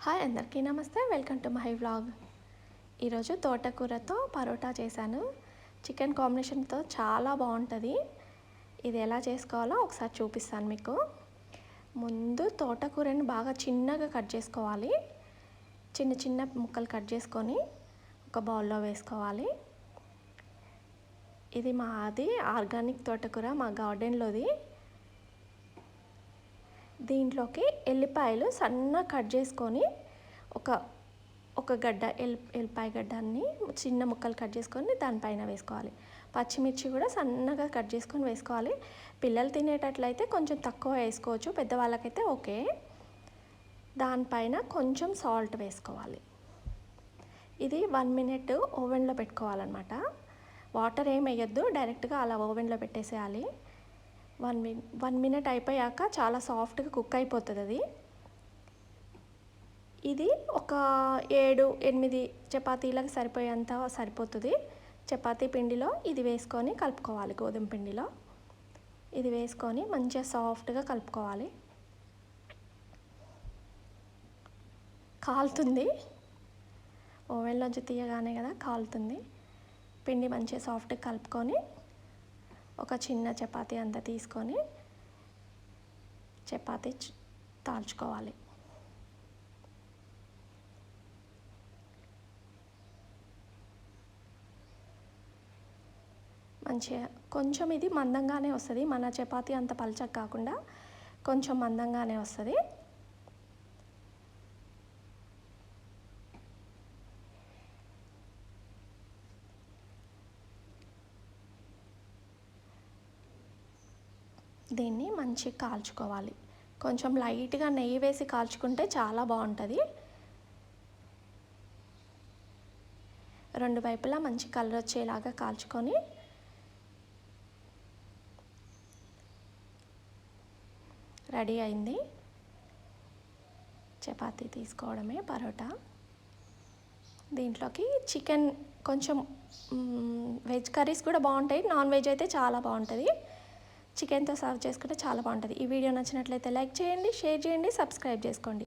Hi అందరికీ నమస్తే, welcome to my vlog. ఈరోజు తోటకూరతో పరోటా చేశాను. చికెన్ కాంబినేషన్తో చాలా బాగుంటుంది. ఇది ఎలా చేసుకోవాలో ఒకసారి చూపిస్తాను మీకు. ముందు తోటకూరని బాగా చిన్నగా కట్ చేసుకోవాలి. చిన్న చిన్న ముక్కలు కట్ చేసుకొని ఒక బౌల్లో వేసుకోవాలి. ఇది మాది ఆర్గానిక్ తోటకూర, మా గార్డెన్లోది. దీంట్లోకి ఎల్లిపాయలు సన్నగా కట్ చేసుకొని ఒక గడ్డ ఎల్లిపాయ గడ్డాన్ని చిన్న ముక్కలు కట్ చేసుకొని దానిపైన వేసుకోవాలి. పచ్చిమిర్చి కూడా సన్నగా కట్ చేసుకొని వేసుకోవాలి. పిల్లలు తినేటట్లయితే కొంచెం తక్కువ వేసుకోవచ్చు, పెద్దవాళ్ళకైతే ఓకే. దానిపైన కొంచెం సాల్ట్ వేసుకోవాలి. ఇది 1 మినిట్ ఓవెన్లో పెట్టుకోవాలన్నమాట. వాటర్ ఏం వేయొద్దు, డైరెక్ట్గా అలా ఓవెన్లో పెట్టేసేయాలి. 1 మినిట్ అయిపోయాక చాలా సాఫ్ట్గా కుక్ అయిపోతుంది అది. ఇది ఒక 7-8 చపాతీలకు సరిపోయేంత సరిపోతుంది. చపాతీ పిండిలో ఇది వేసుకొని కలుపుకోవాలి. గోధుమ పిండిలో ఇది వేసుకొని మంచిగా సాఫ్ట్గా కలుపుకోవాలి. కాలుతుంది, ఓవెన్లోంచి తీయగానే కదా కాలుతుంది. పిండి మంచిగా సాఫ్ట్గా కలుపుకొని ఒక చిన్న చపాతీ అంతా తీసుకొని చపాతీ తాల్చుకోవాలి. మంచిగా కొంచెం ఇది మందంగానే వస్తుంది, మన చపాతీ అంత పలచగా కాకుండా కొంచెం మందంగానే వస్తుంది. దీన్ని మంచిగా కాల్చుకోవాలి. కొంచెం లైట్గా నెయ్యి వేసి కాల్చుకుంటే చాలా బాగుంటుంది. 2 వైపులా మంచి కలర్ వచ్చేలాగా కాల్చుకొని రెడీ అయింది. చపాతీ తీసుకోవడమే పరోటా. దీంట్లోకి చికెన్ కొంచెం వెజ్ కర్రీస్ కూడా బాగుంటాయి, నాన్ వెజ్ అయితే చాలా బాగుంటుంది. చికెన్తో సర్వ్ చేసుకుంటే చాలా బాగుంటుంది. ఈ వీడియో నచ్చినట్లయితే లైక్ చేయండి, షేర్ చేయండి, సబ్స్క్రైబ్ చేసుకోండి.